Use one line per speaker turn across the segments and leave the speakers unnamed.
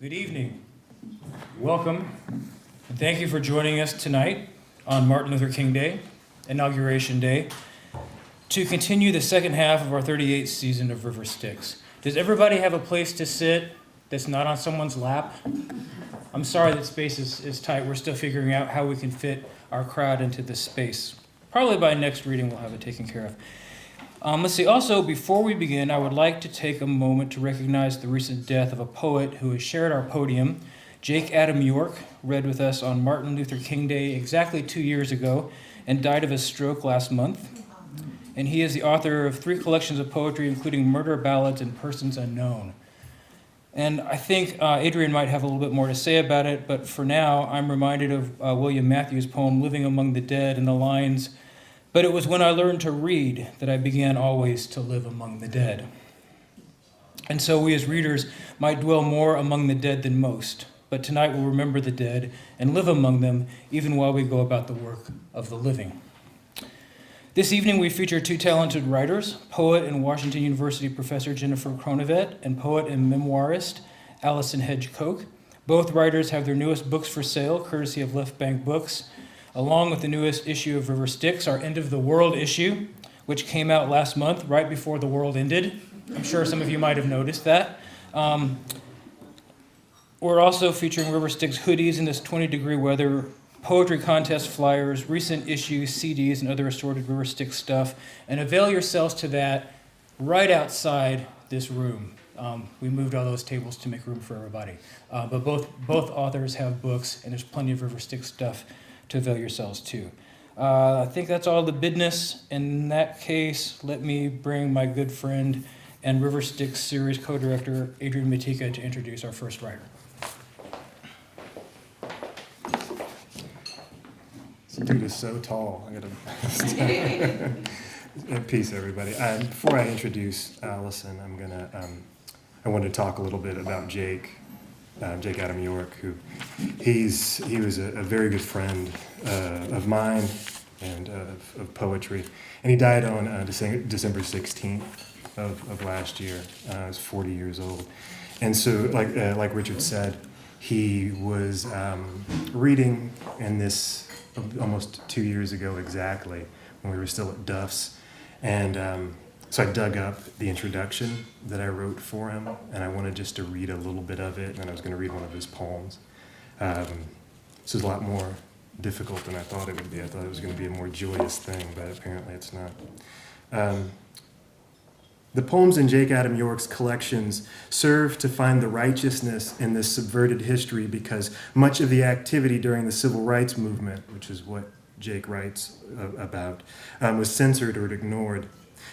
Good evening. Welcome. And thank you for joining us tonight on Martin Luther King Day, Inauguration Day, to continue the second half of our 38th season of River Styx. Does everybody have a place to sit that's not on someone's lap? I'm sorry that space is tight. We're still figuring out how we can fit our crowd into this space. Probably by next reading we'll have it taken care of. Let's see. Also, before we begin, I would like to take a moment to recognize the recent death of a poet who has shared our podium. Jake Adam York read with us on Martin Luther King Day exactly 2 years ago and died of a stroke last month. And he is the author of 3 collections of poetry, including Murder Ballads and Persons Unknown. And I think Adrian might have a little bit more to say about it, but for now, I'm reminded of William Matthews' poem, Living Among the Dead, and the lines, "But it was when I learned to read that I began always to live among the dead." And so we as readers might dwell more among the dead than most, but tonight we'll remember the dead and live among them even while we go about the work of the living. This evening we feature 2 talented writers, poet and Washington University professor Jennifer Kronovet and poet and memoirist Allison Hedge Coke. Both writers have their newest books for sale, courtesy of Left Bank Books, along with the newest issue of River Styx, our End of the World issue, which came out last month, right before the world ended. I'm sure some of you might have noticed that. We're also featuring River Styx hoodies in this 20-degree weather, poetry contest flyers, recent issues, CDs, and other assorted River Styx stuff. And avail yourselves to that right outside this room. We moved all those tables to make room for everybody. But both authors have books, and there's plenty of River Styx stuff to avail yourselves to. I think that's all the business. In that case, let me bring my good friend and River Styx series co-director Adrian Matika to introduce our first writer.
This dude is so tall. Peace, everybody. Before I introduce Allison, I want to talk a little bit about Jake Adam York, who he was a very good friend of mine and of poetry, and he died on December 16th of last year. He was 40 years old, and so like Richard said, he was reading in this almost 2 years ago exactly when we were still at Duff's, and so I dug up the introduction that I wrote for him, and I wanted just to read a little bit of it, and then I was going to read one of his poems. This is a lot more difficult than I thought it would be. I thought it was going to be a more joyous thing, but apparently it's not. The poems in Jake Adam York's collections serve to find the righteousness in this subverted history because much of the activity during the civil rights movement, which is what Jake writes about, was censored or ignored.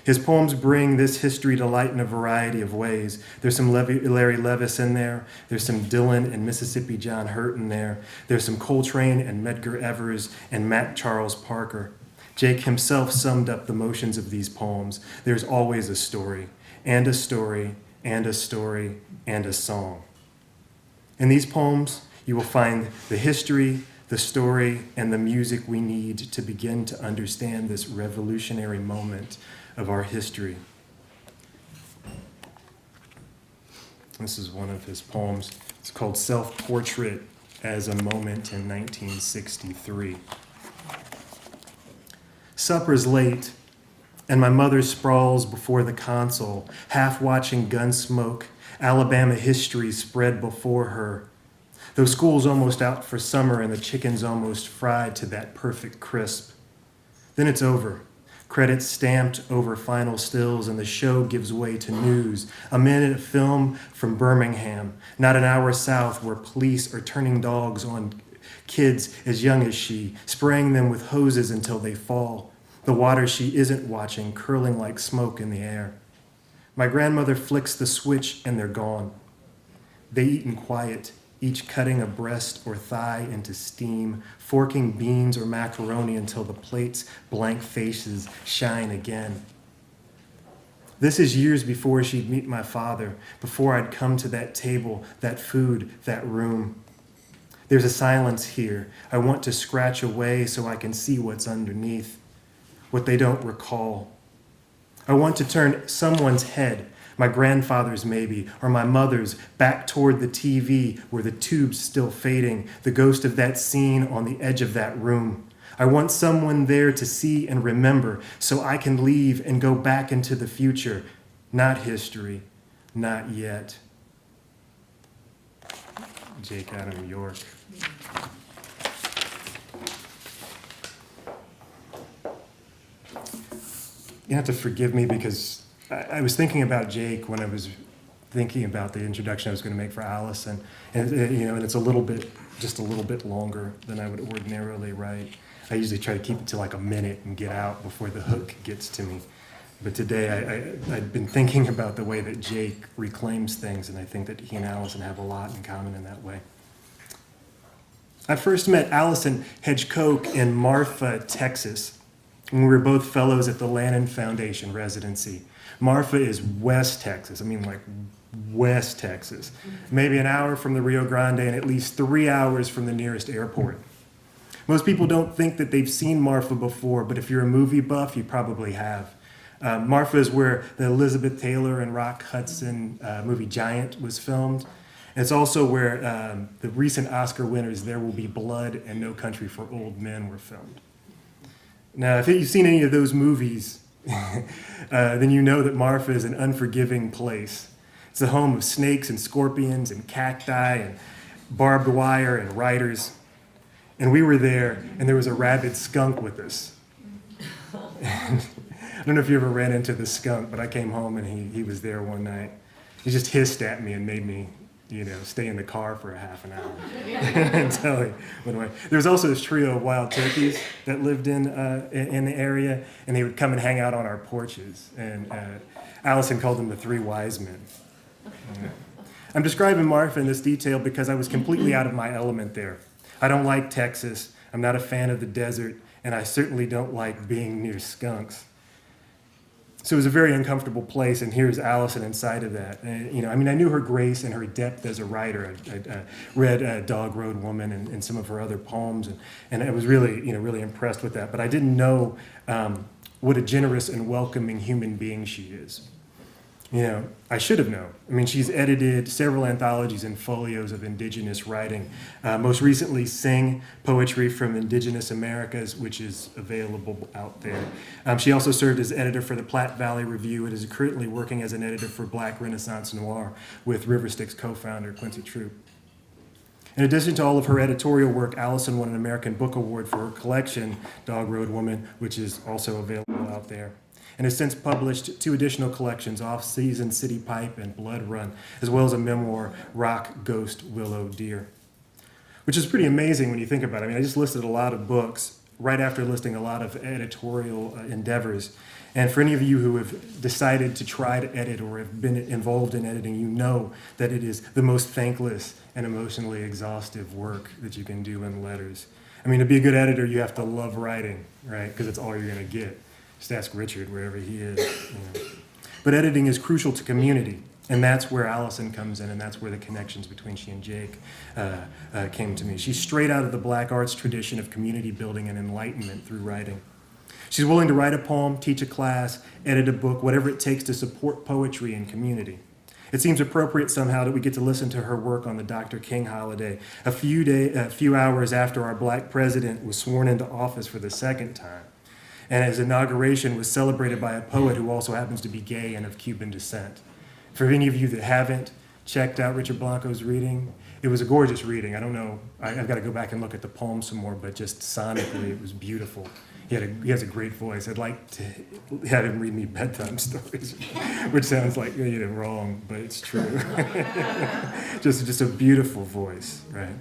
His poems bring this history to light in a variety of ways. There's some Larry Levis in there. There's some Dylan and Mississippi John Hurt in there. There's some Coltrane and Medgar Evers and Matt Charles Parker. Jake himself summed up the motions of these poems. There's always a story, and a story, and a story, and a song. In these poems, you will find the history, the story, and the music we need to begin to understand this revolutionary moment of our history. This is one of his poems. It's called Self-Portrait as a Moment in 1963. Supper's late, and my mother sprawls before the console, half watching Gunsmoke, Alabama history spread before her. Though school's almost out for summer and the chicken's almost fried to that perfect crisp. Then it's over. Credits stamped over final stills, and the show gives way to news. A minute film from Birmingham, not an hour south, where police are turning dogs on kids as young as she, spraying them with hoses until they fall. The water she isn't watching curling like smoke in the air. My grandmother flicks the switch, and they're gone. They eat in quiet, each cutting a breast or thigh into steam, forking beans or macaroni until the plate's blank faces shine again. This is years before she'd meet my father, before I'd come to that table, that food, that room. There's a silence here. I want to scratch away so I can see what's underneath, what they don't recall. I want to turn someone's head, My grandfather's maybe, or my mother's, back toward the TV where the tube's still fading, the ghost of that scene on the edge of that room. I want someone there to see and remember so I can leave and go back into the future. Not history, not yet. Jake Adam York. You have to forgive me because I was thinking about Jake when I was thinking about the introduction I was going to make for Allison, and and it's just a little bit longer than I would ordinarily write. I usually try to keep it to like a minute and get out before the hook gets to me. But today I'd been thinking about the way that Jake reclaims things, and I think that he and Allison have a lot in common in that way. I first met Allison Hedge Coke in Marfa, Texas, when we were both fellows at the Lannan Foundation residency. Marfa is West Texas. I mean, like West Texas. Maybe an hour from the Rio Grande and at least 3 hours from the nearest airport. Most people don't think that they've seen Marfa before, but if you're a movie buff, you probably have. Marfa is where the Elizabeth Taylor and Rock Hudson movie Giant was filmed. And it's also where the recent Oscar winners There Will Be Blood and No Country for Old Men were filmed. Now, if you've seen any of those movies, then you know that Marfa is an unforgiving place. It's the home of snakes and scorpions and cacti and barbed wire and riders. And we were there, and there was a rabid skunk with us. And I don't know if you ever ran into the skunk, but I came home and he was there one night. He just hissed at me and made me, stay in the car for a half an hour until he went away. There was also this trio of wild turkeys that lived in the area, and they would come and hang out on our porches. And Allison called them the Three Wise Men. I'm describing Marfa in this detail because I was completely out of my element there. I don't like Texas. I'm not a fan of the desert, and I certainly don't like being near skunks. So it was a very uncomfortable place, and here's Allison inside of that. I knew her grace and her depth as a writer. I read Dog Road Woman and some of her other poems, and I was really, really impressed with that. But I didn't know what a generous and welcoming human being she is. I should have known. She's edited several anthologies and folios of indigenous writing. Most recently, Sing, Poetry from Indigenous Americas, which is available out there. She also served as editor for the Platte Valley Review and is currently working as an editor for Black Renaissance Noir with River Styx co-founder Quincy Troop. In addition to all of her editorial work, Allison won an American Book Award for her collection, Dog Road Woman, which is also available out there, and has since published 2 additional collections, Off-Season City Pipe and Blood Run, as well as a memoir, Rock, Ghost, Willow, Deer, which is pretty amazing when you think about it. I just listed a lot of books right after listing a lot of editorial endeavors. And for any of you who have decided to try to edit or have been involved in editing, you know that it is the most thankless and emotionally exhaustive work that you can do in letters. To be a good editor, you have to love writing, right? Because it's all you're going to get. Just ask Richard wherever he is. But editing is crucial to community, and that's where Allison comes in, and that's where the connections between she and Jake came to me. She's straight out of the Black arts tradition of community building and enlightenment through writing. She's willing to write a poem, teach a class, edit a book, whatever it takes to support poetry and community. It seems appropriate somehow that we get to listen to her work on the Dr. King holiday, a few hours after our Black president was sworn into office for the second time. And his inauguration was celebrated by a poet who also happens to be gay and of Cuban descent. For any of you that haven't checked out Richard Blanco's reading, it was a gorgeous reading. I don't know, I've got to go back and look at the poem some more, but just sonically, it was beautiful. He has a great voice. I'd like to have him read me bedtime stories, which sounds like wrong, but it's true. just a beautiful voice, right?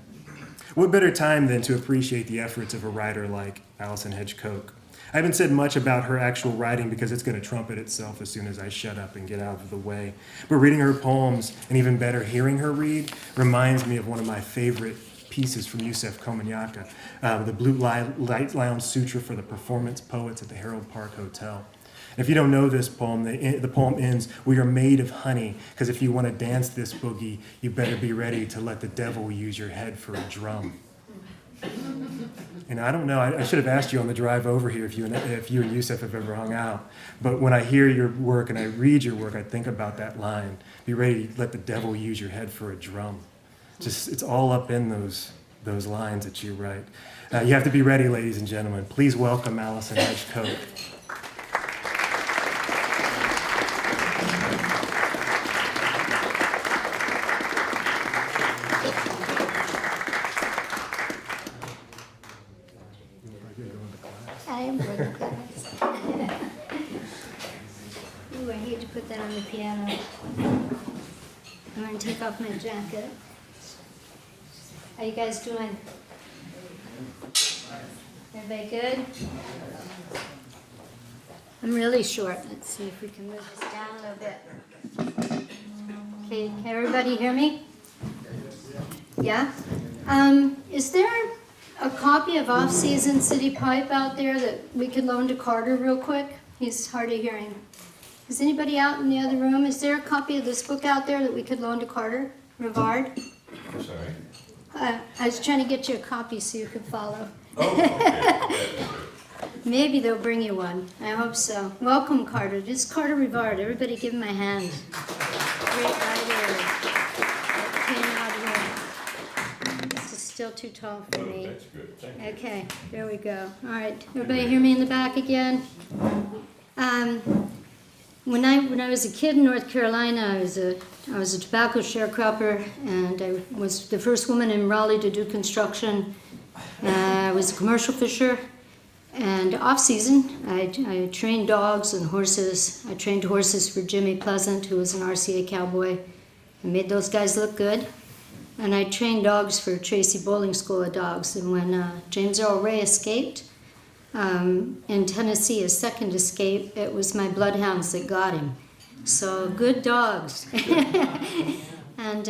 What better time than to appreciate the efforts of a writer like Allison Hedge Coke? I haven't said much about her actual writing because it's going to trumpet itself as soon as I shut up and get out of the way. But reading her poems, and even better, hearing her read, reminds me of one of my favorite pieces from Yusef Komunyakaa, the Blue Light Lounge Sutra for the Performance Poets at the Herald Park Hotel. And if you don't know this poem, the poem ends, "We are made of honey, because if you want to dance this boogie, you better be ready to let the devil use your head for a drum." And I don't know, I should have asked you on the drive over here if you and Yusuf have ever hung out. But when I hear your work and I read your work, I think about that line, be ready to let the devil use your head for a drum. Just, it's all up in those lines that you write. You have to be ready, ladies and gentlemen. Please welcome Allison Hedge Coke.
I am going to class. Ooh, I hate to put that on the piano. I'm going to take off my jacket. How you guys doing? Everybody good? I'm really short. Let's see if we can move this down a little bit. Okay, can everybody hear me? Yeah? Is there a copy of Off-Season City Pipe out there that we could loan to Carter real quick? He's hard of hearing. Is anybody out in the other room? Is there a copy of this book out there that we could loan to Carter Rivard?
I'm sorry.
I was trying to get you a copy so you could follow.
Oh, okay.
Maybe they'll bring you one. I hope so. Welcome, Carter. This is Carter Rivard. Everybody give him a hand. Great writer that came out here. This is still too tall for me.
That's good. Thank you.
Okay, there we go. All right, everybody hear me in the back again? When I was a kid in North Carolina, I was a tobacco sharecropper, and I was the first woman in Raleigh to do construction. I was a commercial fisher, and off season, I trained dogs and horses. I trained horses for Jimmy Pleasant, who was an RCA cowboy. I made those guys look good. And I trained dogs for Tracy Bowling School of Dogs. And when James Earl Ray escaped in Tennessee, his second escape, it was my bloodhounds that got him. So good dogs. And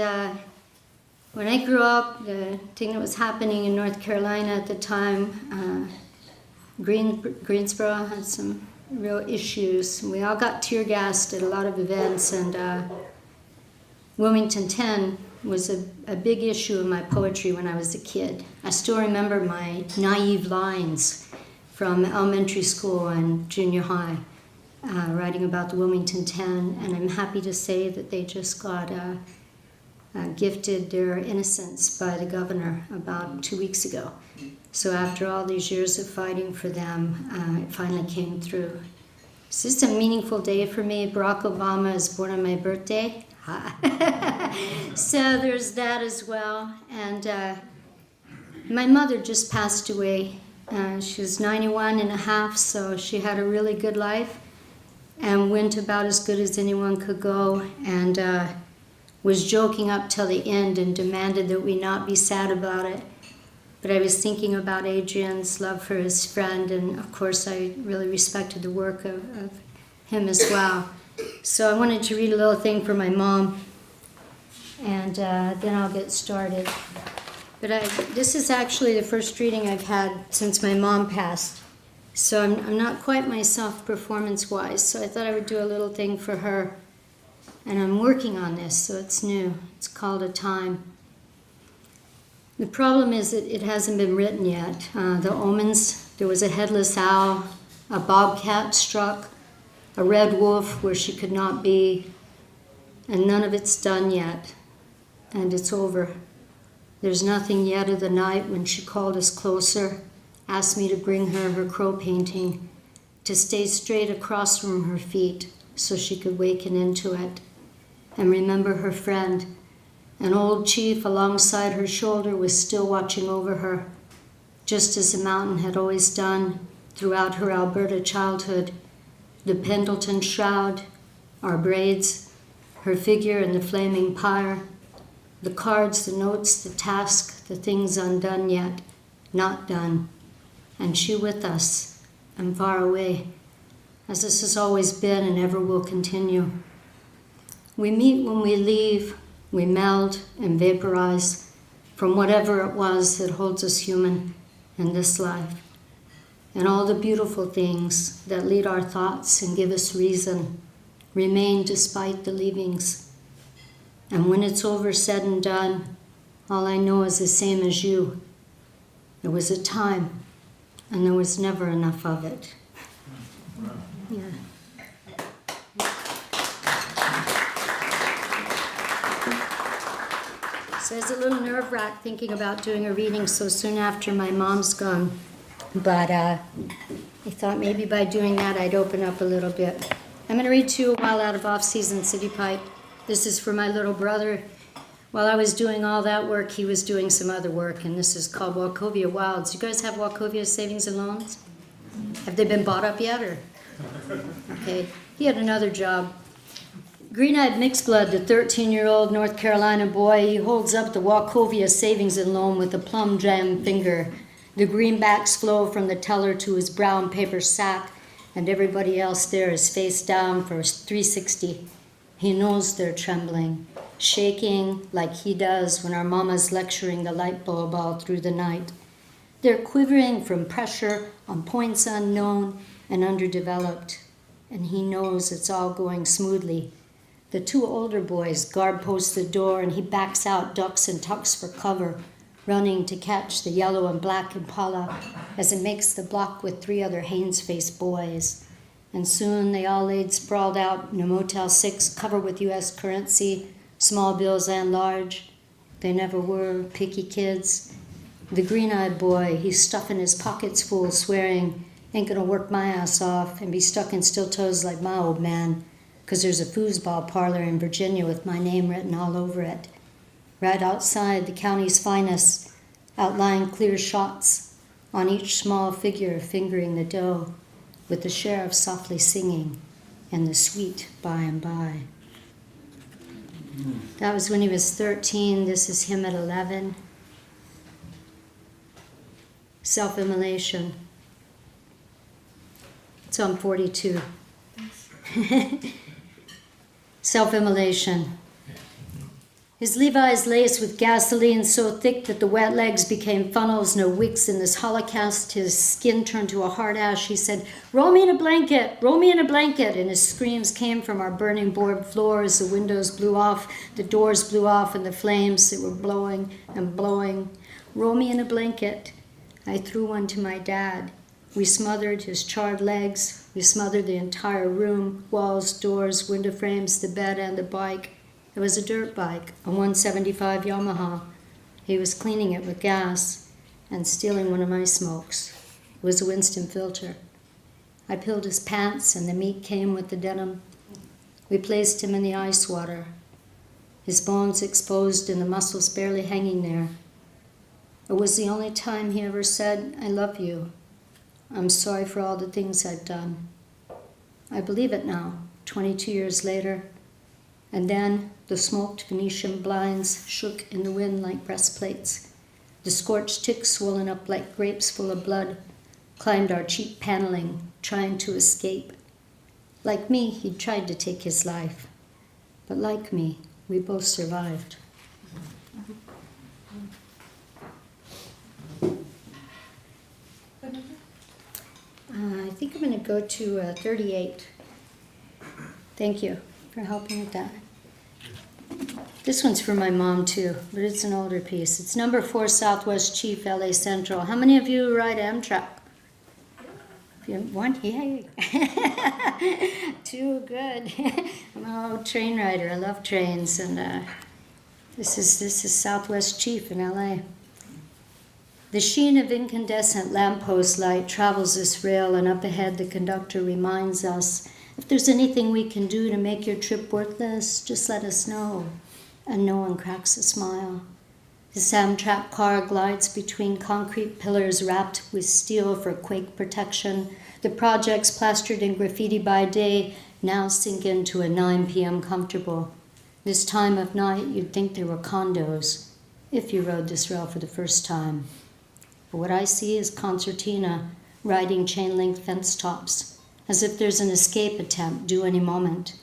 when I grew up, the thing that was happening in North Carolina at the time, Greensboro had some real issues. We all got tear gassed at a lot of events, and Wilmington 10 was a big issue in my poetry when I was a kid. I still remember my naive lines from elementary school and junior high, writing about the Wilmington 10, and I'm happy to say that they just got gifted their innocence by the governor about 2 weeks ago. So after all these years of fighting for them, it finally came through. So it's a meaningful day for me. Barack Obama is born on my birthday. So there's that as well. And my mother just passed away. She was 91 and a half, so she had a really good life and went about as good as anyone could go, and was joking up till the end and demanded that we not be sad about it. But I was thinking about Adrian's love for his friend, and of course I really respected the work of him as well. So I wanted to read a little thing for my mom, and then I'll get started. But this is actually the first reading I've had since my mom passed. So I'm not quite myself performance-wise, so I thought I would do a little thing for her. And I'm working on this, so it's new. It's called A Time. The problem is that it hasn't been written yet. The omens, there was a headless owl, a bobcat struck, a red wolf where she could not be, and none of it's done yet, and it's over. There's nothing yet of the night when she called us closer, asked me to bring her her crow painting, to stay straight across from her feet so she could waken into it, and remember her friend. An old chief alongside her shoulder was still watching over her, just as the mountain had always done throughout her Alberta childhood. The Pendleton shroud, our braids, her figure in the flaming pyre, the cards, the notes, the task, the things undone yet, not done, and she with us, and far away, as this has always been and ever will continue. We meet when we leave, we meld and vaporize from whatever it was that holds us human in this life, and all the beautiful things that lead our thoughts and give us reason remain despite the leavings. And when it's over, said and done, all I know is the same as you. There was a time and there was never enough of it. Yeah. So it's a little nerve-wracked thinking about doing a reading so soon after my mom's gone. But I thought maybe by doing that I'd open up a little bit. I'm going to read to you a while out of Off-Season City Pipe. This is for my little brother. While I was doing all that work, he was doing some other work, and this is called Wachovia Wilds. You guys have Wachovia Savings and Loans? Have they been bought up yet, or? Okay. He had another job. Green-eyed Mixblood, the 13-year-old North Carolina boy, he holds up the Wachovia Savings and Loan with a plum jam finger. The greenbacks flow from the teller to his brown paper sack, and everybody else there is face down for 360. He knows they're trembling, shaking like he does when our mama's lecturing the light bulb all through the night. They're quivering from pressure on points unknown and underdeveloped, and he knows it's all going smoothly. The two older boys guard post the door, and he backs out, ducks and tucks for cover, running to catch the yellow and black Impala as it makes the block with 3 other Haynes-faced boys. And soon they all laid sprawled out in a Motel 6 covered with U.S. currency, small bills and large. They never were picky kids. The green-eyed boy, he's stuffing his pockets full, swearing, ain't gonna work my ass off and be stuck in steel toes like my old man, 'cause there's a foosball parlor in Virginia with my name written all over it. Right outside the county's finest, outlying clear shots on each small figure fingering the dough, with the sheriff softly singing, and the sweet by and by. That was when he was 13. This is him at 11. Self-immolation. It's on 42. Self-immolation. His Levi's laced with gasoline so thick that the wet legs became funnels, no wicks in this holocaust. His skin turned to a hard ash. He said, "Roll me in a blanket, roll me in a blanket." And his screams came from our burning board floors. The windows blew off, the doors blew off, and the flames, they were blowing and blowing. "Roll me in a blanket." I threw one to my dad. We smothered his charred legs. We smothered the entire room, walls, doors, window frames, the bed, and the bike. It was a dirt bike, a 175 Yamaha. He was cleaning it with gas and stealing one of my smokes. It was a Winston filter. I peeled his pants, and the meat came with the denim. We placed him in the ice water, his bones exposed and the muscles barely hanging there. It was the only time he ever said, "I love you. I'm sorry for all the things I've done." I believe it now, 22 years later. And then the smoked Venetian blinds shook in the wind like breastplates. The scorched ticks, swollen up like grapes full of blood, climbed our cheap paneling, trying to escape. Like me, he'd tried to take his life. But like me, we both survived. I think I'm going to go to 38. Thank you for helping with that. This one's for my mom too, but it's an older piece. It's number 4 Southwest Chief, LA Central. How many of you ride Amtrak? One? Yay. 2, good. I'm an old train rider. I love trains, and this is Southwest Chief in LA. The sheen of incandescent lamppost light travels this rail, and up ahead the conductor reminds us, if there's anything we can do to make your trip worthless, just let us know. And no one cracks a smile. The Amtrak car glides between concrete pillars wrapped with steel for quake protection. The projects plastered in graffiti by day now sink into a 9 p.m. comfortable. This time of night, you'd think there were condos, if you rode this rail for the first time. But what I see is concertina riding chain-link fence tops, as if there's an escape attempt due any moment.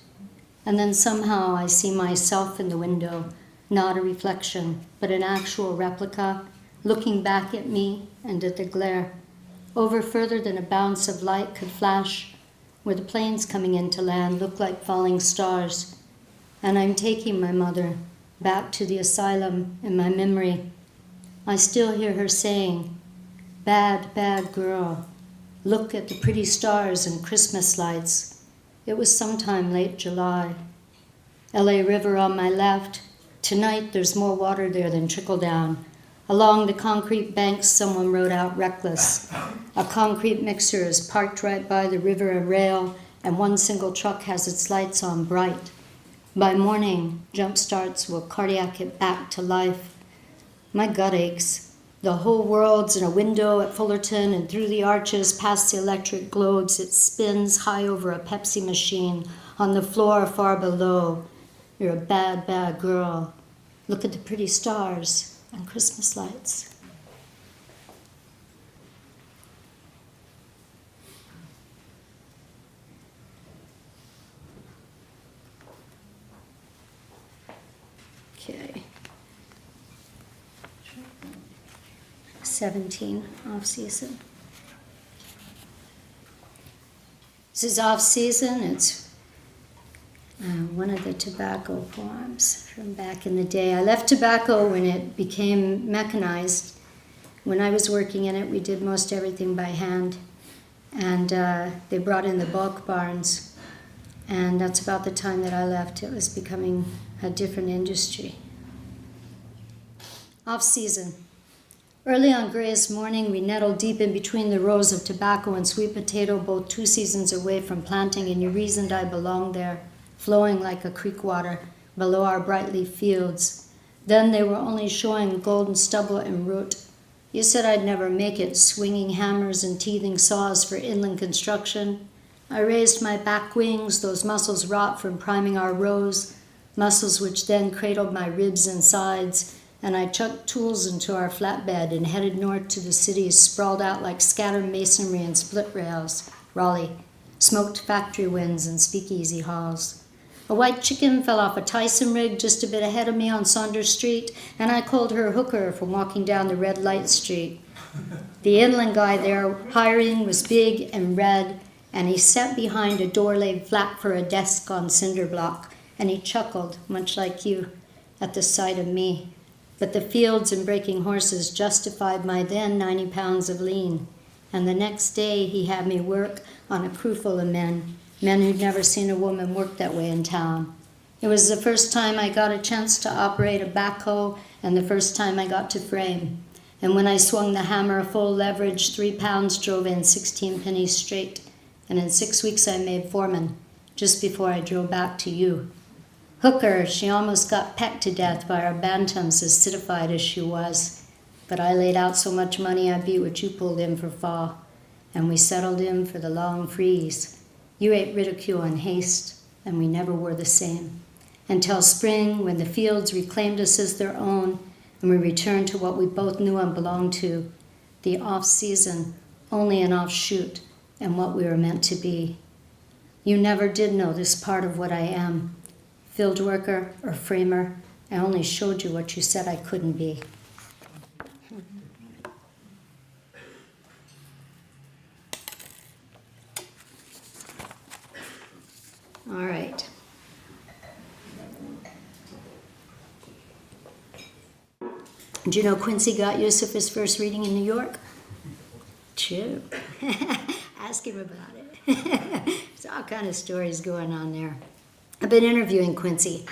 And then somehow I see myself in the window, not a reflection, but an actual replica, looking back at me and at the glare, over further than a bounce of light could flash, where the planes coming in to land look like falling stars. And I'm taking my mother back to the asylum in my memory. I still hear her saying, Bad, bad girl. Look at the pretty stars and Christmas lights. It was sometime late July. LA River on my left. Tonight there's more water there than trickle down. Along the concrete banks someone wrote out reckless. A concrete mixer is parked right by the river rail, and one single truck has its lights on bright. By morning, jump starts will cardiac it back to life. My gut aches. The whole world's in a window at Fullerton, and through the arches past the electric globes it spins high over a Pepsi machine on the floor far below. You're a bad, bad girl. Look at the pretty stars and Christmas lights. Okay. 17, off season. This is off season. It's one of the tobacco poems from back in the day. I left tobacco when it became mechanized. When I was working in it, we did most everything by hand. And they brought in the bulk barns. And that's about the time that I left. It was becoming a different industry. Off season. Early on grayest morning, we nettled deep in between the rows of tobacco and sweet potato, both 2 seasons away from planting, and you reasoned I belonged there, flowing like a creek water below our bright leaf fields. Then they were only showing golden stubble and root. You said I'd never make it, swinging hammers and teething saws for inland construction. I raised my back wings, those muscles wrought from priming our rows, muscles which then cradled my ribs and sides, and I chucked tools into our flatbed and headed north to the cities sprawled out like scattered masonry and split rails, Raleigh, smoked factory winds and speakeasy halls. A white chicken fell off a Tyson rig just a bit ahead of me on Saunders Street, and I called her hooker from walking down the red light street. The inland guy there hiring was big and red, and he sat behind a door laid flat for a desk on cinder block, and he chuckled, much like you, at the sight of me. But the fields and breaking horses justified my then 90 pounds of lean. And the next day he had me work on a crew full of men who'd never seen a woman work that way in town. It was the first time I got a chance to operate a backhoe and the first time I got to frame. And when I swung the hammer full leverage, 3 pounds drove in 16 pennies straight. And in 6 weeks I made foreman, just before I drove back to you. Hooker, she almost got pecked to death by our bantams, as citified as she was. But I laid out so much money I beat what you pulled in for fall, and we settled in for the long freeze. You ate ridicule and haste, and we never were the same. Until spring, when the fields reclaimed us as their own, and we returned to what we both knew and belonged to, the off-season, only an offshoot, and what we were meant to be. You never did know this part of what I am. Field worker or framer, I only showed you what you said I couldn't be. All right. Do you know Quincy got Yusuf his first reading in New York? True. Ask him about it. There's all kind of stories going on there. I've been interviewing Quincy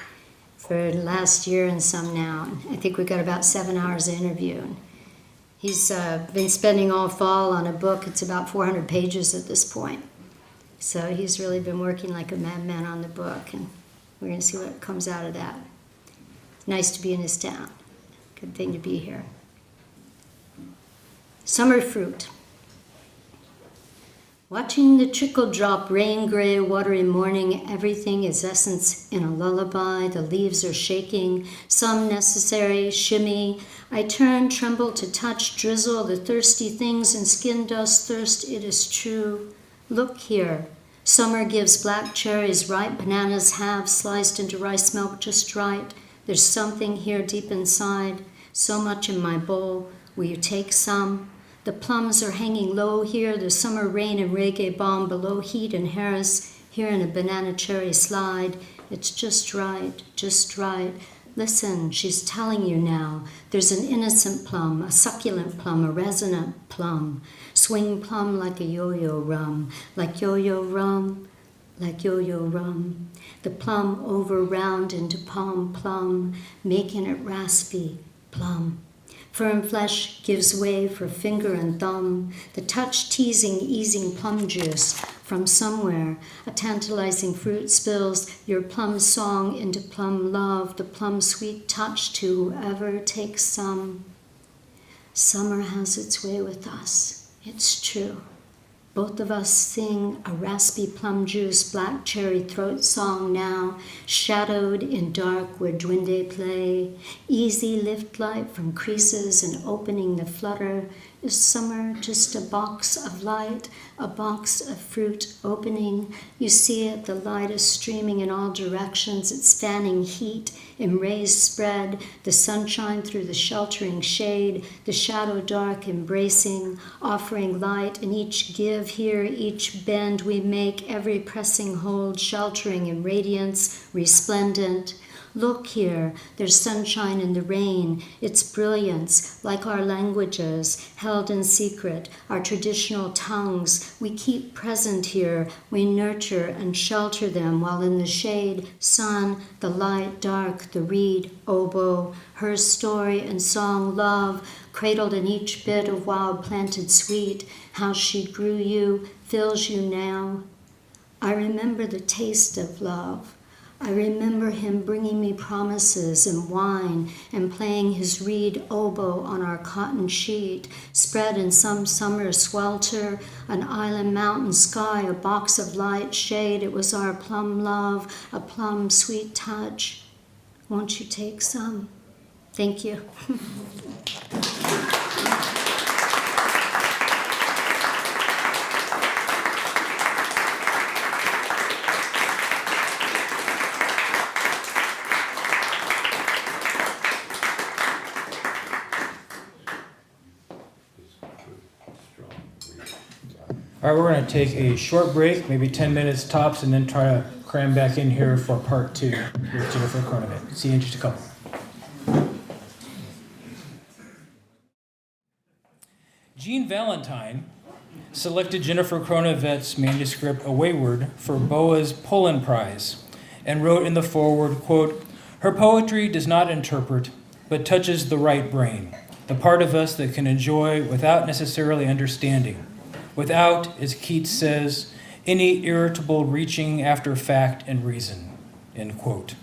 for the last year and some now. I think we've got about 7 hours of interview. He's been spending all fall on a book. It's about 400 pages at this point. So he's really been working like a madman on the book, and we're going to see what comes out of that. Nice to be in his town. Good thing to be here. Summer fruit. Watching the trickle drop, rain gray, watery morning, everything is essence in a lullaby. The leaves are shaking, some necessary, shimmy. I turn, tremble to touch, drizzle, the thirsty things in skin dust thirst, it is true. Look here. Summer gives black cherries, ripe bananas half sliced into rice milk just right. There's something here deep inside, so much in my bowl. Will you take some? The plums are hanging low here, the summer rain and reggae balm below heat and Harris, here in a banana cherry slide. It's just right, just right. Listen, she's telling you now. There's an innocent plum, a succulent plum, a resonant plum. Swing plum like a yo-yo rum, like yo-yo rum, like yo-yo rum. The plum over round into palm plum, making it raspy, plum. Firm flesh gives way for finger and thumb, the touch teasing, easing plum juice from somewhere. A tantalizing fruit spills your plum song into plum love, the plum sweet touch to whoever takes some. Summer has its way with us, it's true. Both of us sing a raspy plum juice, black cherry throat song now, shadowed in dark where duende play. Easy lift light from creases and opening the flutter. Is summer just a box of light, a box of fruit opening? You see it, the light is streaming in all directions, it's fanning heat in rays spread, the sunshine through the sheltering shade, the shadow dark embracing, offering light in each give here, each bend we make, every pressing hold, sheltering in radiance, resplendent. Look here, there's sunshine in the rain, its brilliance, like our languages, held in secret, our traditional tongues. We keep present here, we nurture and shelter them, while in the shade, sun, the light, dark, the reed, oboe, her story and song, love, cradled in each bit of wild planted sweet, how she grew you, fills you now. I remember the taste of love. I remember him bringing me promises and wine and playing his reed oboe on our cotton sheet, spread in some summer swelter, an island mountain sky, a box of light shade. It was our plum love, a plum sweet touch. Won't you take some? Thank you.
All right, we're going to take a short break, maybe 10 minutes tops, and then try to cram back in here for part 2 with Jennifer Kronovet. See you in just a couple. Jean Valentine selected Jennifer Kronovet's manuscript A Wayward for Boa's Pullen Prize and wrote in the foreword, quote, "Her poetry does not interpret, but touches the right brain, the part of us that can enjoy without necessarily understanding. Without, as Keats says, any irritable reaching after fact and reason," end quote.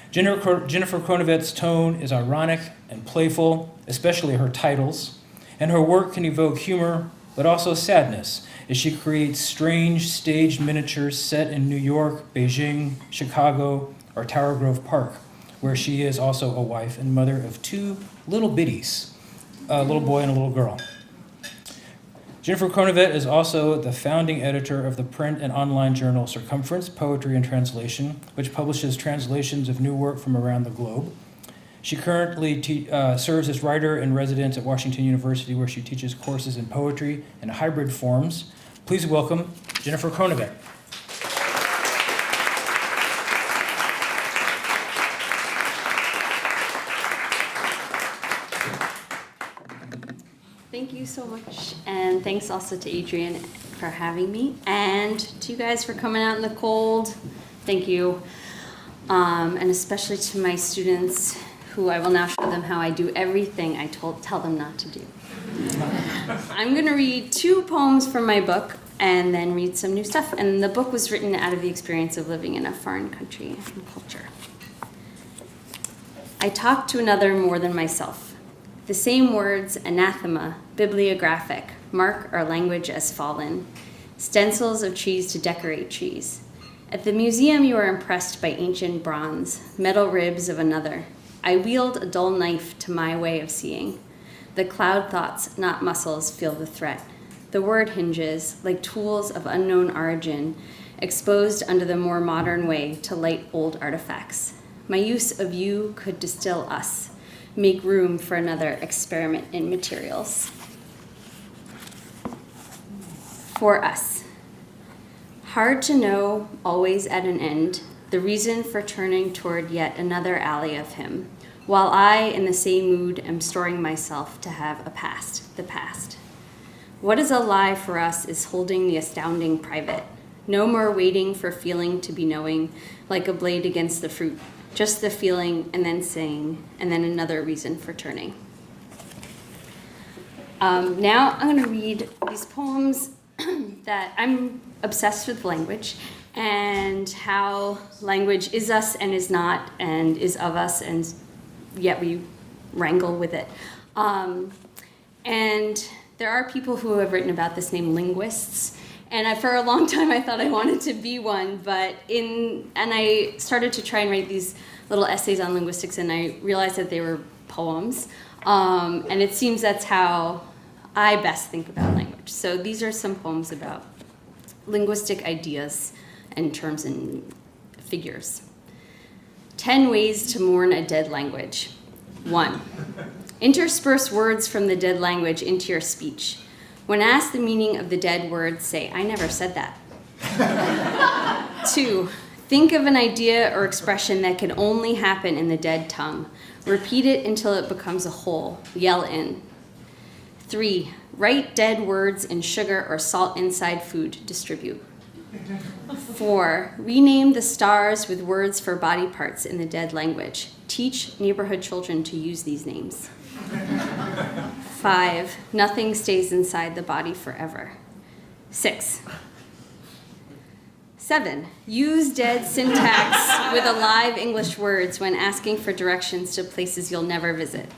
Jennifer Kronovet's tone is ironic and playful, especially her titles, and her work can evoke humor, but also sadness, as she creates strange staged miniatures set in New York, Beijing, Chicago, or Tower Grove Park, where she is also a wife and mother of 2 little biddies, a little boy and a little girl. Jennifer Kronovet is also the founding editor of the print and online journal Circumference, Poetry and Translation, which publishes translations of new work from around the globe. She currently serves as writer in residence at Washington University, where she teaches courses in poetry and hybrid forms. Please welcome Jennifer Kronovet.
Thank you so much, and thanks also to Adrian for having me, and to you guys for coming out in the cold. Thank you, and especially to my students, who I will now show them how I do everything I tell them not to do. I'm going to read 2 poems from my book, and then read some new stuff. And the book was written out of the experience of living in a foreign country and culture. I talk to another more than myself. The same words, anathema, bibliographic, mark our language as fallen. Stencils of trees to decorate trees. At the museum you are impressed by ancient bronze, metal ribs of another. I wield a dull knife to my way of seeing. The cloud thoughts, not muscles, feel the threat. The word hinges, like tools of unknown origin, exposed under the more modern way to light old artifacts. My use of you could distill us, make room for another experiment in materials. For us. Hard to know, always at an end, the reason for turning toward yet another alley of him, while I, in the same mood, am storing myself to have a past, the past. What is a lie for us is holding the astounding private. No more waiting for feeling to be knowing, like a blade against the fruit. Just the feeling, and then saying, and then another reason for turning. Now I'm going to read these poems that I'm obsessed with language and how language is us and is not and is of us, and yet we wrangle with it. And there are people who have written about this named linguists. And for a long time, I thought I wanted to be one, and I started to try and write these little essays on linguistics, and I realized that they were poems. And it seems that's how I best think about language. So these are some poems about linguistic ideas and terms and figures. 10 ways to mourn a dead language. 1. Intersperse words from the dead language into your speech. When asked the meaning of the dead word, say, I never said that. 2. Think of an idea or expression that can only happen in the dead tongue. Repeat it until it becomes a whole. Yell in. 3. Write dead words in sugar or salt inside food. Distribute. 4. Rename the stars with words for body parts in the dead language. Teach neighborhood children to use these names. 5. Nothing stays inside the body forever. 6. 7. Use dead syntax with alive English words when asking for directions to places you'll never visit.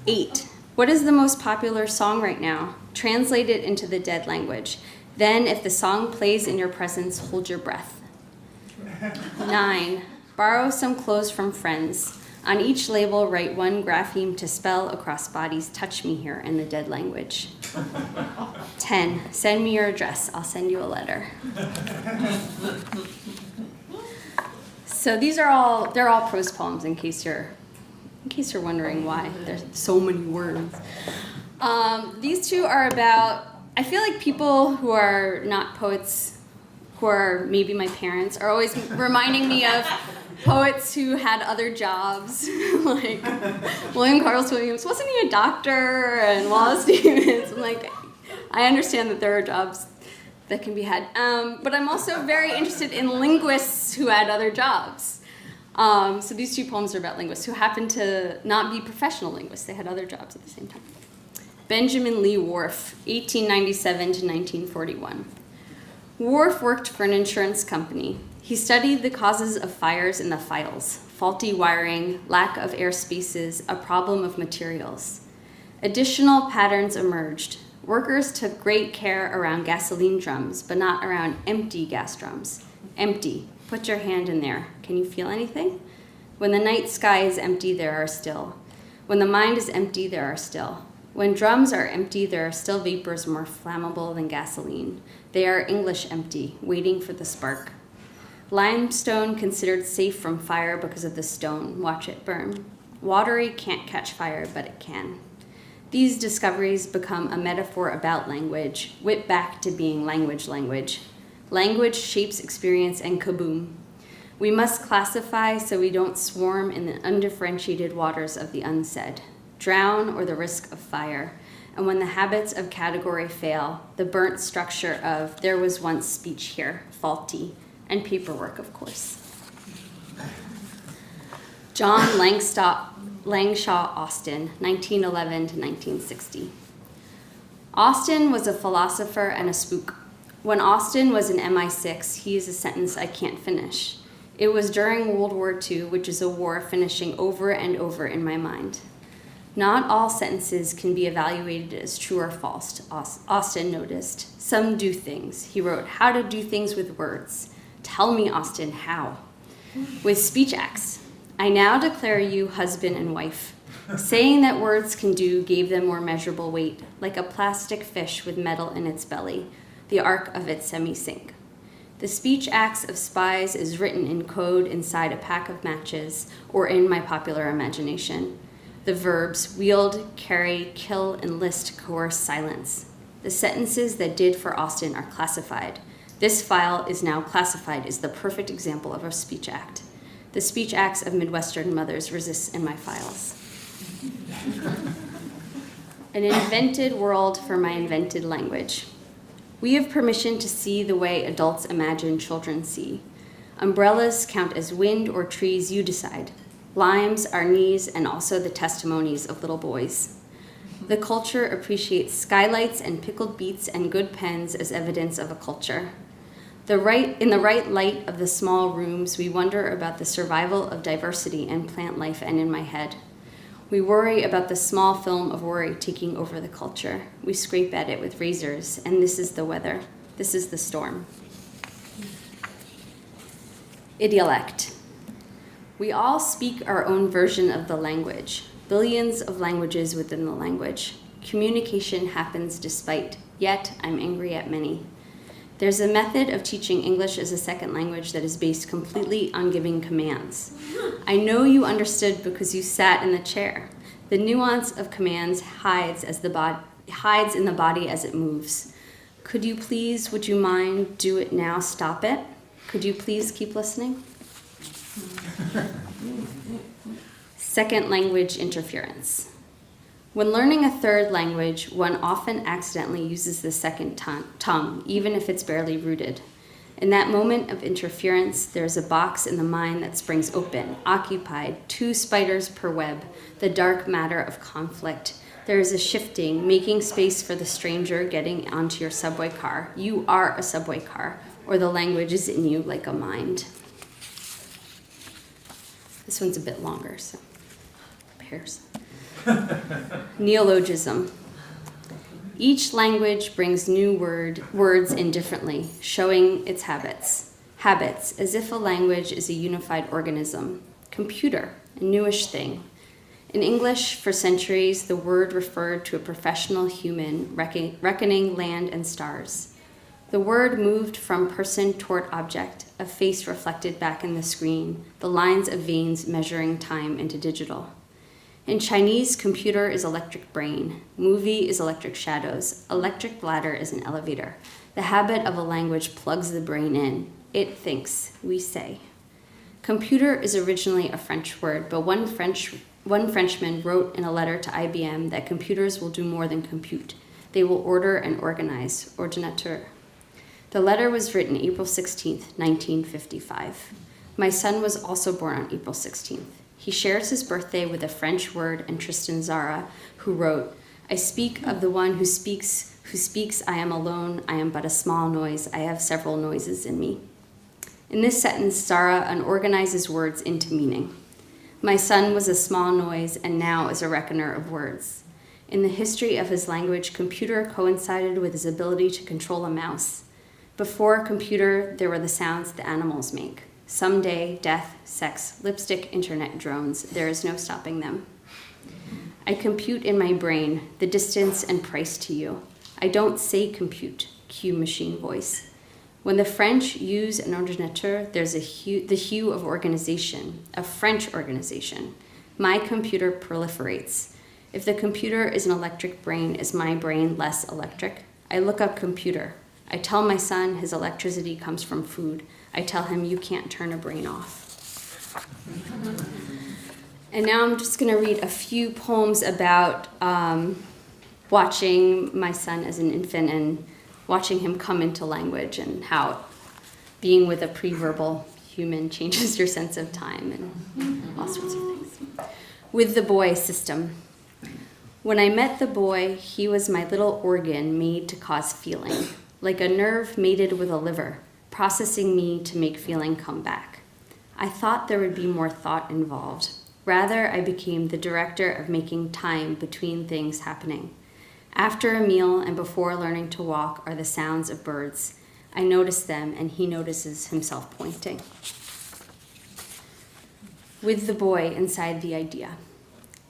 8. What is the most popular song right now? Translate it into the dead language. Then, if the song plays in your presence, hold your breath. 9. Borrow some clothes from friends. On each label, write one grapheme to spell across bodies, touch me here in the dead language. 10. Send me your address. I'll send you a letter. So they're all prose poems in case you're wondering why there's so many words. These two are about, I feel like people who are not poets, who are maybe my parents, are always reminding me of poets who had other jobs, like William Carlos Williams. Wasn't he a doctor? And Wallace Stevens. I'm like, I understand that there are jobs that can be had. But I'm also very interested in linguists who had other jobs. So these two poems are about linguists who happen to not be professional linguists. They had other jobs at the same time. Benjamin Lee Whorf, 1897 to 1941. Whorf worked for an insurance company. He studied the causes of fires in the files, faulty wiring, lack of air spaces, a problem of materials. Additional patterns emerged. Workers took great care around gasoline drums, but not around empty gas drums. Empty. Put your hand in there. Can you feel anything? When the night sky is empty, there are still. When the mind is empty, there are still. When drums are empty, there are still vapors more flammable than gasoline. They are English empty, waiting for the spark. Limestone considered safe from fire because of the stone. Watch it burn. Watery can't catch fire, but it can. These discoveries become a metaphor about language, whip back to being language. Language shapes experience and kaboom. We must classify so we don't swarm in the undifferentiated waters of the unsaid. Drown or the risk of fire. And when the habits of category fail, the burnt structure of there was once speech here, faulty, and paperwork, of course. John Langshaw Austin, 1911 to 1960. Austin was a philosopher and a spook. When Austin was in MI6, he used a sentence I can't finish. It was during World War II, which is a war finishing over and over in my mind. Not all sentences can be evaluated as true or false, Austin noticed. Some do things. He wrote, how to do things with words. Tell me, Austin, how? With speech acts. I now declare you husband and wife. Saying that words can do gave them more measurable weight, like a plastic fish with metal in its belly, the arc of its semi-sink. The speech acts of spies is written in code inside a pack of matches or in my popular imagination. The verbs wield, carry, kill, enlist, coerce, silence. The sentences that did for Austin are classified. This file is now classified as the perfect example of a speech act. The speech acts of Midwestern mothers resist in my files. An invented world for my invented language. We have permission to see the way adults imagine children see. Umbrellas count as wind or trees, you decide. Limes are knees and also the testimonies of little boys. The culture appreciates skylights and pickled beets and good pens as evidence of a culture. In the right light of the small rooms, we wonder about the survival of diversity and plant life, and in my head. We worry about the small film of worry taking over the culture. We scrape at it with razors, and this is the weather. This is the storm. Idiolect. We all speak our own version of the language. Billions of languages within the language. Communication happens despite, yet I'm angry at many. There's a method of teaching English as a second language that is based completely on giving commands. I know you understood because you sat in the chair. The nuance of commands hides in the body as it moves. Could you please, would you mind, do it now, stop it? Could you please keep listening? Second language interference. When learning a third language, one often accidentally uses the second tongue, even if it's barely rooted. In that moment of interference, there's a box in the mind that springs open, occupied, 2 spiders per web, the dark matter of conflict. There is a shifting, making space for the stranger getting onto your subway car. You are a subway car, or the language is in you like a mind. This one's a bit longer, so pairs. Neologism. Each language brings new words in differently, showing its habits. Habits, as if a language is a unified organism. Computer, a newish thing. In English, for centuries, the word referred to a professional human reckoning land and stars. The word moved from person toward object, a face reflected back in the screen, the lines of veins measuring time into digital. In Chinese, computer is electric brain. Movie is electric shadows. Electric bladder is an elevator. The habit of a language plugs the brain in. It thinks, we say. Computer is originally a French word, but one Frenchman wrote in a letter to IBM that computers will do more than compute. They will order and organize, ordinateur. The letter was written April 16th, 1955. My son was also born on April 16th. He shares his birthday with a French word and Tristan Zara, who wrote, I speak of the one who speaks, I am alone, I am but a small noise, I have several noises in me. In this sentence, Zara unorganizes words into meaning. My son was a small noise and now is a reckoner of words. In the history of his language, computer coincided with his ability to control a mouse. Before computer, there were the sounds the animals make. Someday, death, sex, lipstick, internet, drones, there is no stopping them. I compute in my brain the distance and price to you. I don't say compute, cue machine voice. When the French use an ordinateur, there's the hue of organization, a French organization. My computer proliferates. If the computer is an electric brain, is my brain less electric? I look up computer. I tell my son his electricity comes from food. I tell him you can't turn a brain off. And now I'm just going to read a few poems about watching my son as an infant and watching him come into language and how being with a pre-verbal human changes your sense of time and all sorts of things. With the boy system. When I met the boy, he was my little organ made to cause feeling, like a nerve mated with a liver, processing me to make feeling come back. I thought there would be more thought involved. Rather, I became the director of making time between things happening. After a meal and before learning to walk are the sounds of birds. I notice them and he notices himself pointing. With the boy inside the idea.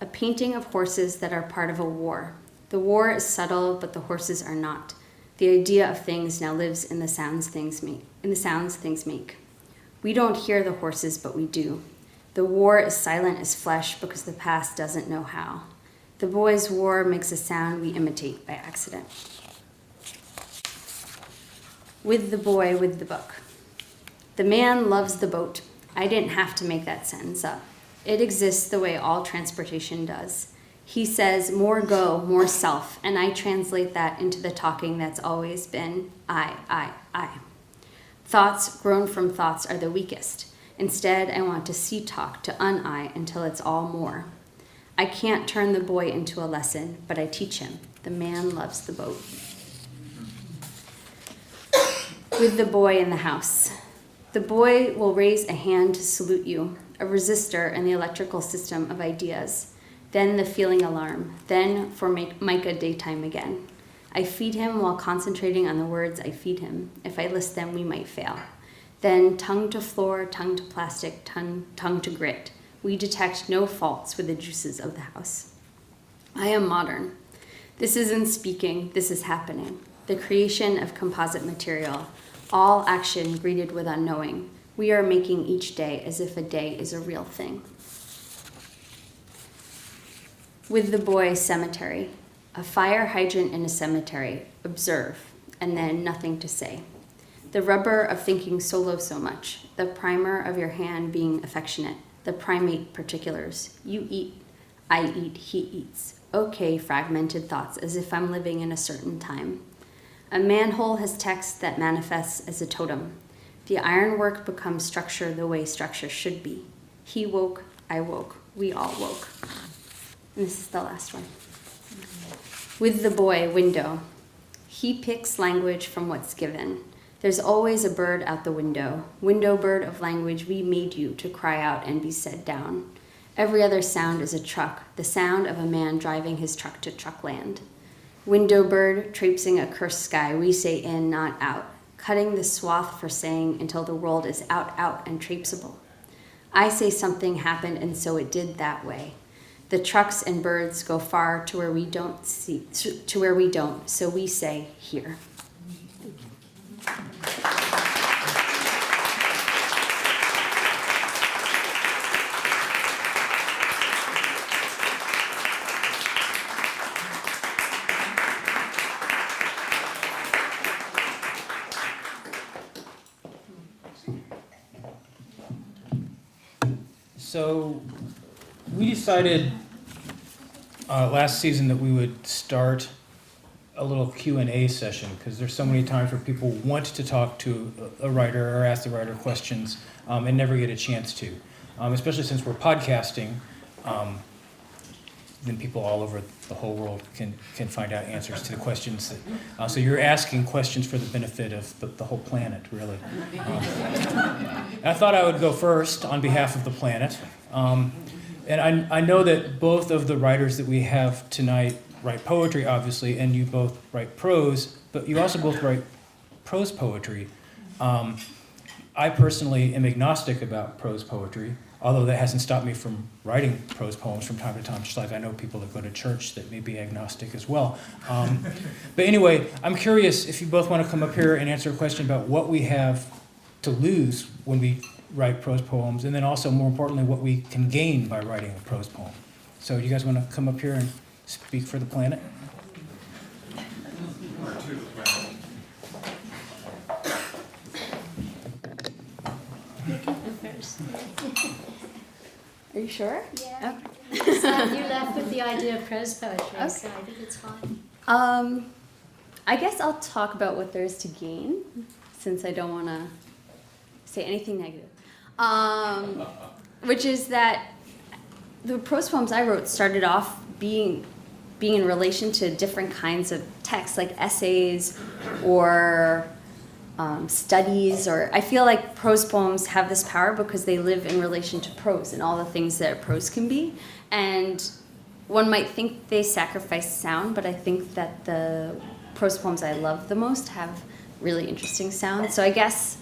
A painting of horses that are part of a war. The war is subtle, but the horses are not. The idea of things now lives in the sounds things make. We don't hear the horses, but we do. The war is silent as flesh because the past doesn't know how. The boy's war makes a sound we imitate by accident. With the boy with the book. The man loves the boat. I didn't have to make that sentence up. It exists the way all transportation does. He says, more go, more self, and I translate that into the talking that's always been I. Thoughts grown from thoughts are the weakest. Instead, I want to see talk to un-I until it's all more. I can't turn the boy into a lesson, but I teach him. The man loves the boat. With the boy in the house. The boy will raise a hand to salute you, a resistor in the electrical system of ideas. Then the feeling alarm. Then for Micah daytime again. I feed him while concentrating on the words I feed him. If I list them, we might fail. Then tongue to floor, tongue to plastic, tongue to grit. We detect no faults with the juices of the house. I am modern. This isn't speaking, this is happening. The creation of composite material. All action greeted with unknowing. We are making each day as if a day is a real thing. With the boy, cemetery. A fire hydrant in a cemetery. Observe, and then nothing to say. The rubber of thinking solo so much. The primer of your hand being affectionate. The primate particulars. You eat, I eat, he eats. Okay, fragmented thoughts, as if I'm living in a certain time. A manhole has text that manifests as a totem. The ironwork becomes structure the way structure should be. He woke, I woke, we all woke. And this is the last one. With the boy, window. He picks language from what's given. There's always a bird out the window. Window bird of language, we made you to cry out and be set down. Every other sound is a truck, the sound of a man driving his truck to truckland. Window bird, traipsing a cursed sky, we say in, not out. Cutting the swath for saying until the world is out, and traipsable. I say something happened and so it did that way. The trucks and birds go far to where we don't, so we say here.
So we decided last season that we would start a little Q&A session because there's so many times where people want to talk to a writer or ask the writer questions and never get a chance to. Especially since we're podcasting, then people all over the whole world can find out answers to the questions. So you're asking questions for the benefit of the whole planet, really. I thought I would go first on behalf of the planet. And I know that both of the writers that we have tonight write poetry, obviously, and you both write prose, but you also both write prose poetry. I personally am agnostic about prose poetry, although that hasn't stopped me from writing prose poems from time to time, just like I know people that go to church that may be agnostic as well. But anyway, I'm curious if you both want to come up here and answer a question about what we have to lose when we write prose poems, and then also, more importantly, what we can gain by writing a prose poem. So do you guys want to come up here and speak for the planet?
You can go first.
Are you sure?
Yeah. So you left with the idea of prose poetry,
Okay.
so I think it's fine.
I guess I'll talk about what there is to gain, since I don't want to say anything negative. Which is that the prose poems I wrote started off being in relation to different kinds of texts, like essays or studies, or I feel like prose poems have this power because they live in relation to prose and all the things that prose can be. And one might think they sacrifice sound, but I think that the prose poems I love the most have really interesting sound. So I guess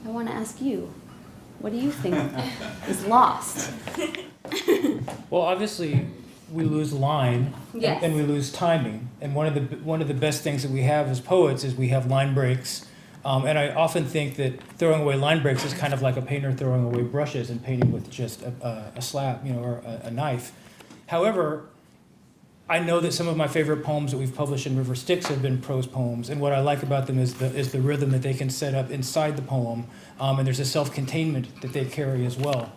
I want to ask you, what do you think is lost?
Well, obviously, we lose line
Yes.
and we lose timing. And one of the best things that we have as poets is we have line breaks. And I often think that throwing away line breaks is kind of like a painter throwing away brushes and painting with just a slab, or a knife. However, I know that some of my favorite poems that we've published in River Styx have been prose poems, and what I like about them is the rhythm that they can set up inside the poem, and there's a self-containment that they carry as well.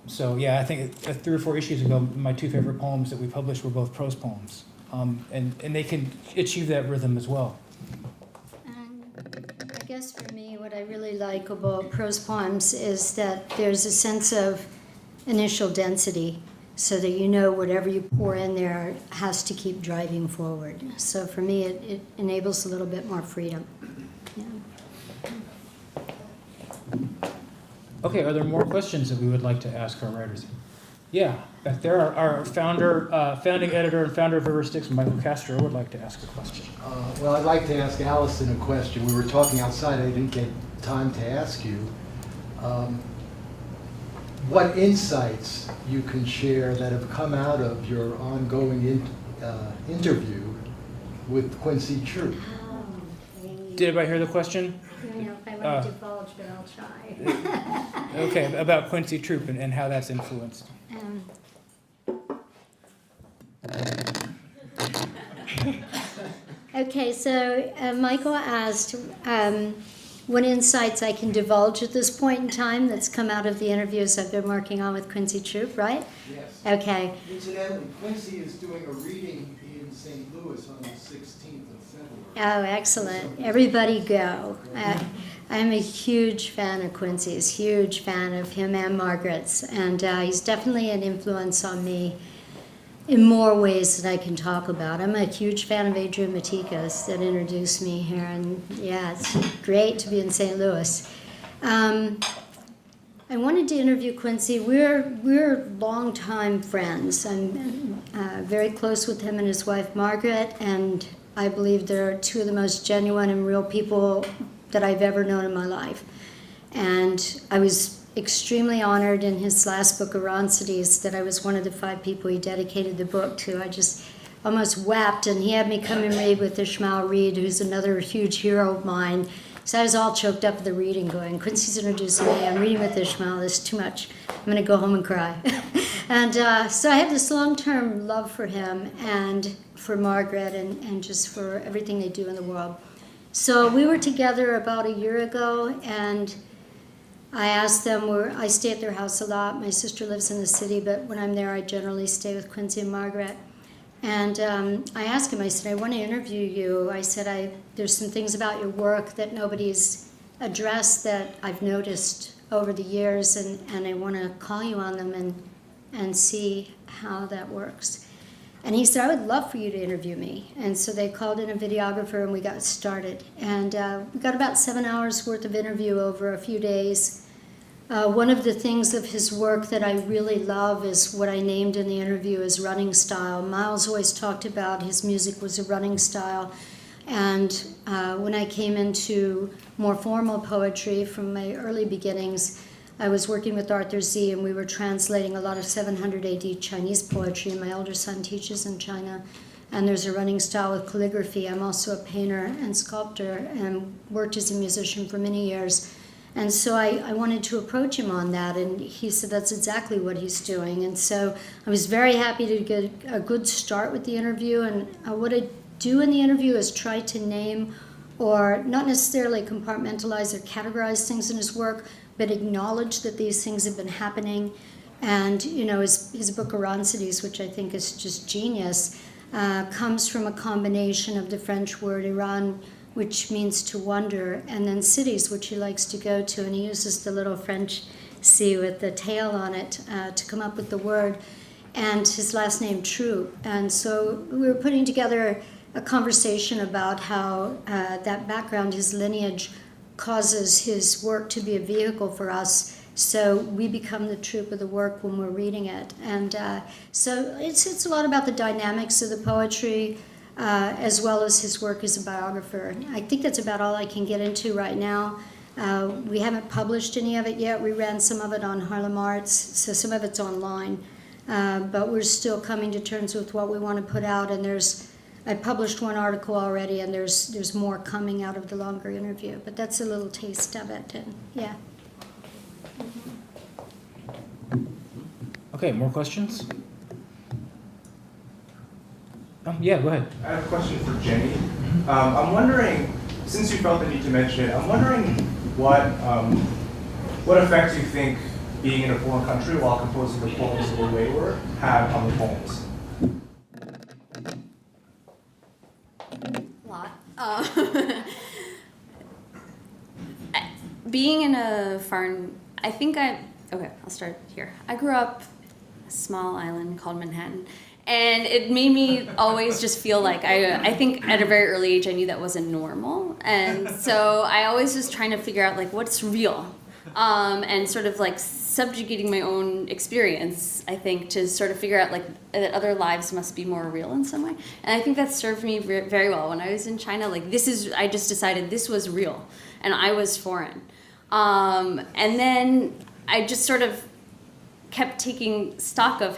So yeah, I think 3 or 4 issues ago, my 2 favorite poems that we published were both prose poems, and they can achieve that rhythm as well.
I guess for me, what I really like about prose poems is that there's a sense of initial density, so that you know whatever you pour in there has to keep driving forward. So for me, it enables a little bit more freedom. Yeah.
Okay, are there more questions that we would like to ask our writers? Yeah, back there, our founding editor and founder of River Styx, Michael Castro, would like to ask a question.
Well, I'd like to ask Allison a question. We were talking outside. I didn't get time to ask you. What insights you can share that have come out of your ongoing interview with Quincy Troop?
Did everybody hear the question?
You know, if I want to divulge, but I'll try.
Okay, about Quincy Troop and how that's influenced.
Okay, so Michael asked what insights I can divulge at this point in time that's come out of the interviews I've been working on with Quincy Troop, right?
Yes.
Okay.
Incidentally, Quincy is doing a reading in St. Louis on the 16th of February.
Oh, excellent. Everybody go. I'm a huge fan of Quincy's, huge fan of him and Margaret's, and he's definitely an influence on me in more ways that I can talk about. I'm a huge fan of Adrian Matikas that introduced me here, and yeah, it's great to be in St. Louis. I wanted to interview Quincy. We're longtime friends. I'm very close with him and his wife Margaret, and I believe they're 2 of the most genuine and real people that I've ever known in my life. And I was extremely honored in his last book, Oronsities, that I was one of the 5 people he dedicated the book to. I just almost wept, and he had me come and read with Ishmael Reed, who's another huge hero of mine. So I was all choked up with the reading going, Quincy's introducing me, I'm reading with Ishmael, this is too much. I'm gonna go home and cry. And so I have this long-term love for him and for Margaret and just for everything they do in the world. So we were together about a year ago, and I asked them, I stay at their house a lot. My sister lives in the city, but when I'm there, I generally stay with Quincy and Margaret. And I asked him, I said, I want to interview you. I said, there's some things about your work that nobody's addressed that I've noticed over the years, and I want to call you on them and see how that works. And he said, I would love for you to interview me. And so they called in a videographer, and we got started. And we got about 7 hours worth of interview over a few days. One of the things of his work that I really love is what I named in the interview as running style. Miles always talked about his music was a running style. And when I came into more formal poetry from my early beginnings, I was working with Arthur Z, and we were translating a lot of 700 AD Chinese poetry, and my elder son teaches in China. And there's a running style with calligraphy. I'm also a painter and sculptor and worked as a musician for many years. And so I wanted to approach him on that, and he said that's exactly what he's doing. And so I was very happy to get a good start with the interview. And what I do in the interview is try to name, or not necessarily compartmentalize or categorize things in his work, but acknowledge that these things have been happening. And you know, his book Oronsities, which I think is just genius, comes from a combination of the French word Iran, which means to wonder, and then cities, which he likes to go to, and he uses the little French C with the tail on it to come up with the word, and his last name Troop. And so we were putting together a conversation about how that background, his lineage, causes his work to be a vehicle for us, so we become the troop of the work when we're reading it. And so it's a lot about the dynamics of the poetry, as well as his work as a biographer. I think that's about all I can get into right now. We haven't published any of it yet. We ran some of it on Harlem Arts, so some of it's online. But we're still coming to terms with what we want to put out, and I published one article already, and there's more coming out of the longer interview. But that's a little taste of it, and yeah.
Okay, more questions? Yeah, go ahead.
I have a question for Jenny. I'm wondering, since you felt the need to mention it, I'm wondering what effect you think being in a foreign country while composing the poems of a wayward had on the poems.
A lot. Being in a foreign, okay, I'll start here. I grew up in a small island called Manhattan, and it made me always just feel like, I think at a very early age I knew that wasn't normal, and so I always was trying to figure out like what's real, and sort of like subjugating my own experience, I think, to sort of figure out like that other lives must be more real in some way. And I think that served me very well. When I was in China, like I just decided this was real and I was foreign. And then I just sort of kept taking stock of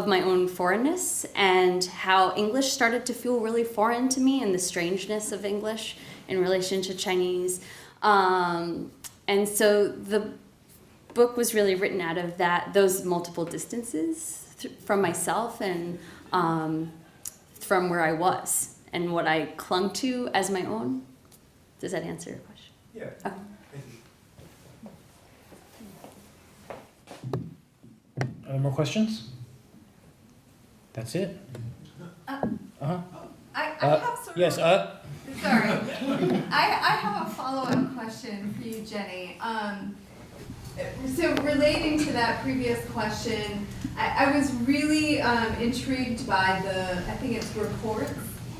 my own foreignness and how English started to feel really foreign to me and the strangeness of English in relation to Chinese. And so the book was really written out of those multiple distances from myself and from where I was and what I clung to as my own. Does that answer your question?
Yeah.
Okay.
Other more questions? That's it? Uh-huh.
I have sort
Yes,
of, sorry. I have a follow-up question for you, Jenny. So relating to that previous question, I was really intrigued by I think it's reports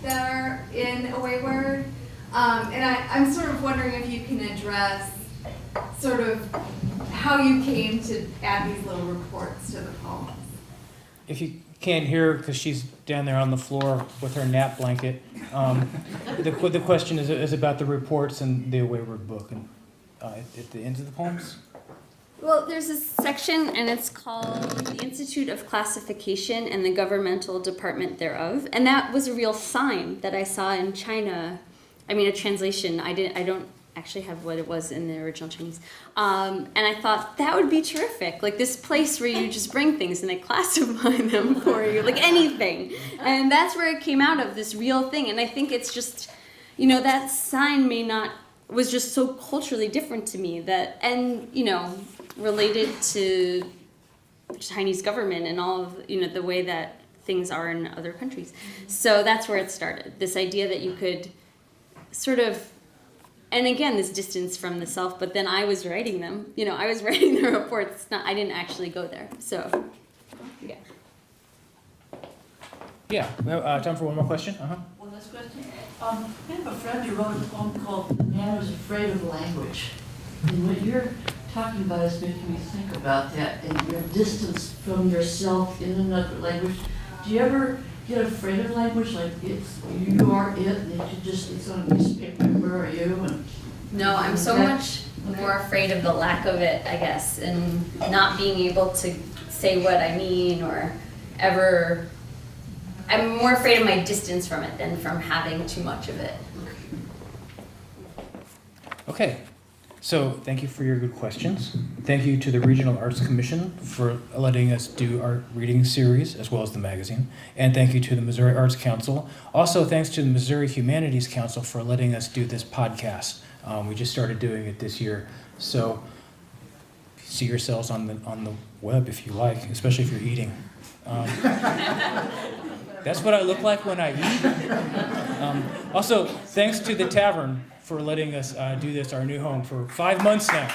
that are in a wayward. And I'm sort of wondering if you can address sort of how you came to add these little reports to the poems.
if you can't hear her because she's down there on the floor with her nap blanket, the question is about the reports in the Wayward book and at the ends of the poems.
Well, there's a section, and it's called The Institute of Classification and the Governmental Department Thereof. And that was a real sign that I saw in China. I mean, a translation. I don't actually have what it was in the original Chinese. And I thought, that would be terrific. Like this place where you just bring things and they classify them for you, like anything. And that's where it came out of, this real thing. And I think it's just, that sign was just so culturally different to me related to Chinese government and all of, the way that things are in other countries. So that's where it started. This idea that you could sort of, and again, this distance from the self, but then I was writing them. I was writing the reports. I didn't actually go there. So, yeah.
Yeah, time for one more question. Uh-huh.
One last question. I have a friend who wrote a poem called Man Who's Afraid of Language. And what you're talking about is making me think about that and your distance from yourself in another language. Do you ever get afraid of language? Like you are it, and it's on a piece of paper, where are you? And
No, I'm so much more afraid of the lack of it, I guess, and not being able to say what I mean or ever. I'm more afraid of my distance from it than from having too much of it.
Okay, so thank you for your good questions. Thank you to the Regional Arts Commission for letting us do our reading series as well as the magazine. And thank you to the Missouri Arts Council. Also, thanks to the Missouri Humanities Council for letting us do this podcast. We just started doing it this year. So see yourselves on the web if you like, especially if you're eating. That's what I look like when I eat. Also, thanks to the Tavern for letting us do this, our new home, for 5 months now.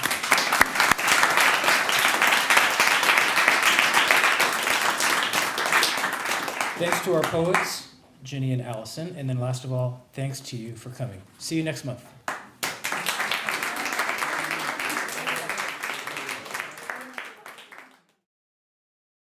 Thanks to our poets, Jenny and Allison. And then last of all, thanks to you for coming. See you next month.